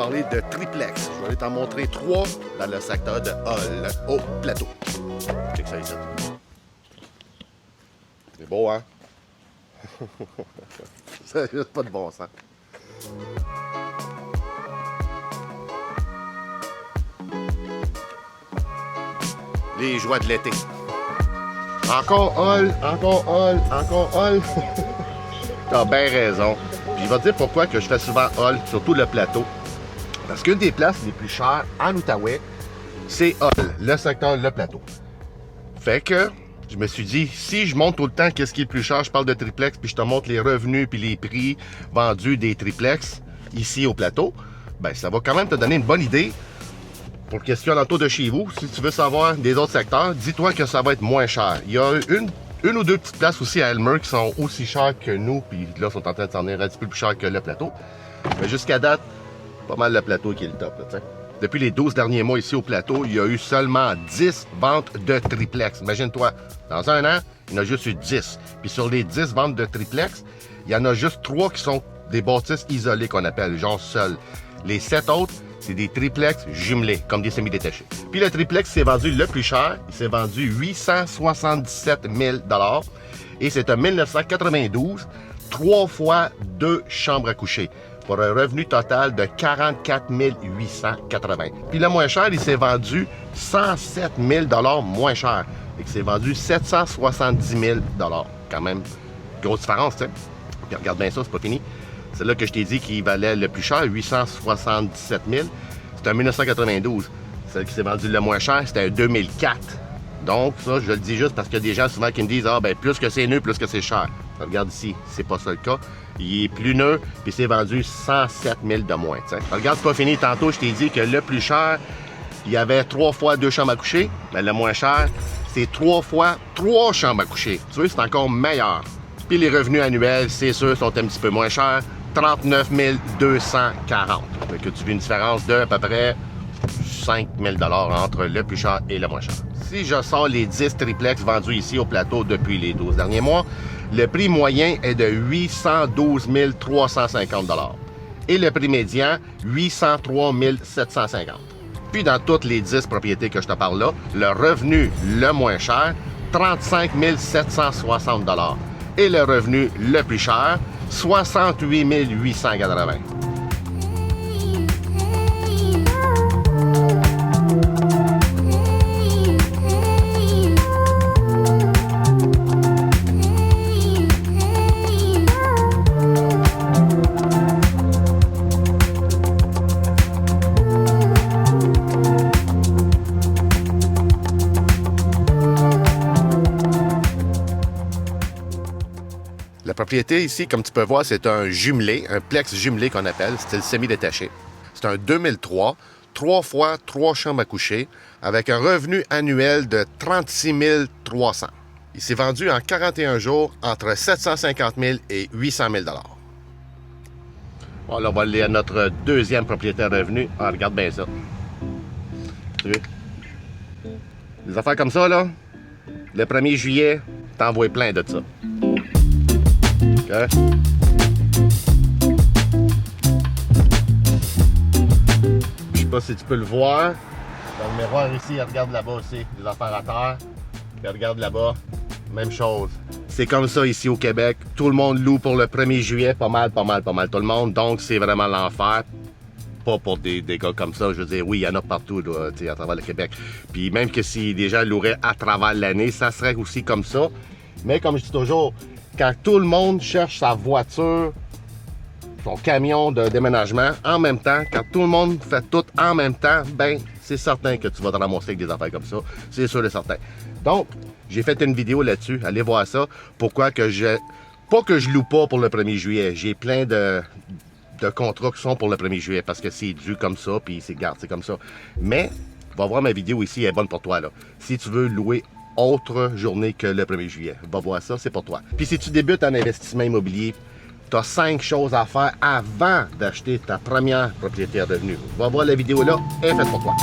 parler de triplex. Je vais aller t'en montrer 3 dans le secteur de Hull, au plateau. Check ça ici. C'est beau, hein? Ça n'a juste pas de bon sens. Les joies de l'été. Encore Hull, encore Hull, encore Hull. T'as bien raison. Puis je vais te dire pourquoi que je fais souvent Hull, surtout le plateau. Parce qu'une des places les plus chères en Outaouais, c'est Hull, le secteur, le plateau. Fait que je me suis dit, si je montre tout le temps qu'est-ce qui est le plus cher, je parle de triplex, puis je te montre les revenus puis les prix vendus des triplex ici au plateau, ben ça va quand même te donner une bonne idée pour question alentour de chez vous. Si tu veux savoir des autres secteurs, dis-toi que ça va être moins cher. Il y a une ou deux petites places aussi à Elmer qui sont aussi chères que nous, puis là, sont en train de s'en venir un petit peu plus cher que le plateau. Mais jusqu'à date, pas mal le plateau qui est le top, là, t'sais. Depuis les 12 derniers mois ici au plateau, il y a eu seulement 10 ventes de triplex. Imagine-toi, dans un an, il y en a juste eu 10. Puis sur les 10 ventes de triplex, il y en a juste 3 qui sont des bâtisses isolées qu'on appelle, genre seules. Les 7 autres, c'est des triplex jumelés, comme des semi-détachés. Puis le triplex s'est vendu le plus cher. Il s'est vendu 877 000 $. Et c'est un 1992, 3 fois 2 chambres à coucher, pour un revenu total de 44 880. Puis le moins cher, il s'est vendu 107 000 $ moins cher. Et qu'il s'est vendu 770 000 $. Quand même, grosse différence, tu sais. Puis regarde bien ça, c'est pas fini. C'est là que je t'ai dit qu'il valait le plus cher, 877 000. C'était un 1992. Celle qui s'est vendue le moins cher, c'était un 2004. Donc, ça, je le dis juste parce qu'il y a des gens souvent qui me disent « Ah, ben plus que c'est neuf, plus que c'est cher. » Regarde ici, c'est pas ça le cas. Il est plus neuf, puis c'est vendu 107 000 de moins. T'sais. Regarde, c'est pas fini. Tantôt, je t'ai dit que le plus cher, il y avait 3 fois 2 chambres à coucher. Mais le moins cher, c'est 3 fois 3 chambres à coucher. Tu vois, c'est encore meilleur. Puis les revenus annuels, c'est sûr, sont un petit peu moins chers. 39 240. Fait que tu vois une différence de à peu près 5 000 $ entre le plus cher et le moins cher. Si je sors les 10 triplex vendus ici au plateau depuis les 12 derniers mois, le prix moyen est de 812 350 $. Et le prix médian, 803 750. Puis dans toutes les 10 propriétés que je te parle là, le revenu le moins cher, 35 760 $. Et le revenu le plus cher, 68 880. La propriété ici, comme tu peux voir, c'est un jumelé, un plex jumelé qu'on appelle, c'est le semi-détaché. C'est un 2003, 3 fois 3 chambres à coucher, avec un revenu annuel de 36 300. Il s'est vendu en 41 jours entre 750 000 et 800 000 $. Bon, là, on va aller à notre deuxième propriétaire revenu. Ah, regarde bien ça. Tu vois? Des affaires comme ça, là, le 1er juillet, t'en vois plein de ça. Okay. Je sais pas si tu peux le voir. Dans le miroir ici, regarde là-bas aussi, des affaires à terre. Et regarde là-bas, même chose. C'est comme ça ici au Québec. Tout le monde loue pour le 1er juillet, pas mal tout le monde. Donc c'est vraiment l'enfer. Pas pour des gars comme ça. Je veux dire, oui, il y en a partout là, à travers le Québec. Puis même que si des gens loueraient à travers l'année, ça serait aussi comme ça. Mais comme je dis toujours, quand tout le monde cherche sa voiture, son camion de déménagement en même temps, quand tout le monde fait tout en même temps, ben c'est certain que tu vas te ramasser avec des affaires comme ça. C'est sûr et certain. Donc, j'ai fait une vidéo là-dessus. Allez voir ça. Pourquoi que pas que je loue pas pour le 1er juillet. J'ai plein de contrats qui sont pour le 1er juillet parce que c'est dû comme ça, puis c'est comme ça. Mais, va voir ma vidéo ici, elle est bonne pour toi, là. Si tu veux louer autre journée que le 1er juillet. Va voir ça, c'est pour toi. Puis si tu débutes en investissement immobilier, tu as 5 choses à faire avant d'acheter ta première propriété à revenu. Va voir la vidéo là, elle est faite pour toi.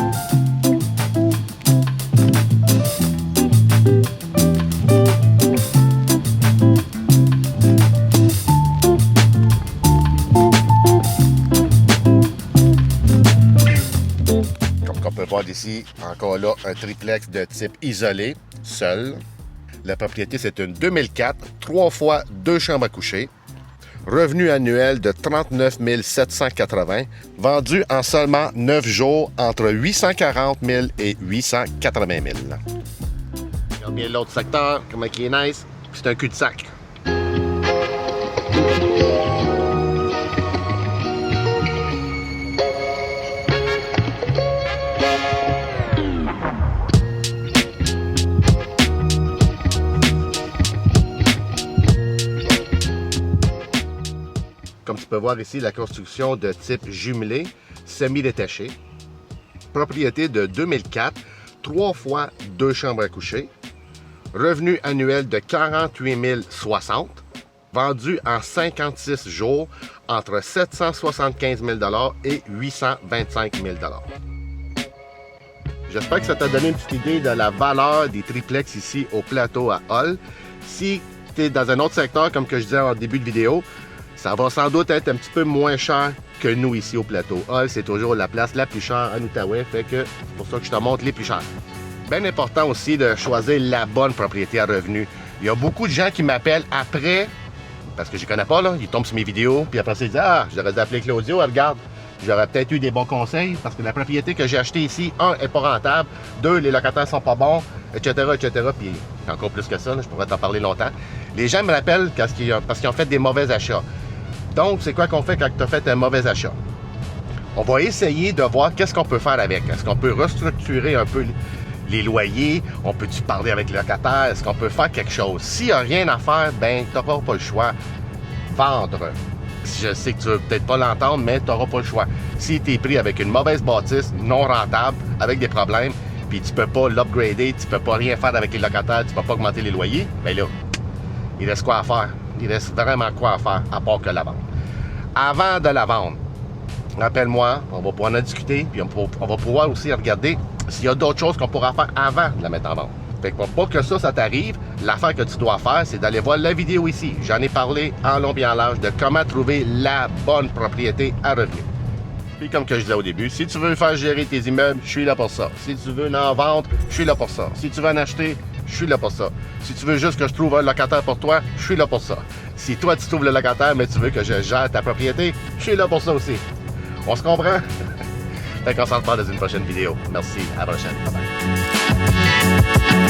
peut voir ici, encore là, un triplex de type isolé, seul. La propriété, c'est une 2004, 3 fois 2 chambres à coucher. Revenu annuel de 39 780, vendu en seulement 9 jours entre 840 000 et 880 000. Regarde bien l'autre secteur, comment il est nice. C'est un cul-de-sac. Comme tu peux voir ici, la construction de type jumelé, semi-détaché. Propriété de 2004, 3 fois 2 chambres à coucher. Revenu annuel de 48 060, vendu en 56 jours entre 775 000 et 825 000 J'espère que ça t'a donné une petite idée de la valeur des triplex ici au plateau à Hull. Si tu es dans un autre secteur, comme que je disais en début de vidéo, ça va sans doute être un petit peu moins cher que nous ici au plateau. Hull, c'est toujours la place la plus chère en Outaouais, fait que c'est pour ça que je te montre les plus chers. Bien important aussi de choisir la bonne propriété à revenu. Il y a beaucoup de gens qui m'appellent après, parce que je ne connais pas, là, ils tombent sur mes vidéos, puis après ça, ils disent « Ah, j'aurais dû appeler Claudio, regarde, j'aurais peut-être eu des bons conseils, parce que la propriété que j'ai achetée ici, 1, n'est pas rentable, 2, les locataires sont pas bons, etc., etc. » Puis encore plus que ça, là, je pourrais t'en parler longtemps. Les gens me rappellent parce qu'ils ont fait des mauvais achats. Donc, c'est quoi qu'on fait quand tu as fait un mauvais achat? On va essayer de voir qu'est-ce qu'on peut faire avec. Est-ce qu'on peut restructurer un peu les loyers? On peut-tu parler avec le locataire? Est-ce qu'on peut faire quelque chose? S'il n'y a rien à faire, ben tu n'auras pas le choix. Vendre. Je sais que tu ne veux peut-être pas l'entendre, mais tu n'auras pas le choix. Si tu es pris avec une mauvaise bâtisse, non rentable, avec des problèmes, puis tu ne peux pas l'upgrader, tu ne peux pas rien faire avec les locataires, tu ne peux pas augmenter les loyers, bien là, il reste quoi à faire? Il reste vraiment quoi à faire, à part que la vendre. Avant de la vendre, rappelle-moi, on va pouvoir en discuter, puis on va pouvoir aussi regarder s'il y a d'autres choses qu'on pourra faire avant de la mettre en vente. Fait que pour pas que ça t'arrive, l'affaire que tu dois faire, c'est d'aller voir la vidéo ici. J'en ai parlé en long et en large de comment trouver la bonne propriété à revenu. Puis comme que je disais au début, si tu veux faire gérer tes immeubles, je suis là pour ça. Si tu veux en vendre, je suis là pour ça. Si tu veux en acheter, je suis là pour ça. Si tu veux juste que je trouve un locataire pour toi, je suis là pour ça. Si toi, tu trouves le locataire, mais tu veux que je gère ta propriété, je suis là pour ça aussi. On se comprend? Fait qu'on s'en reparle dans une prochaine vidéo. Merci, à la prochaine. Bye bye.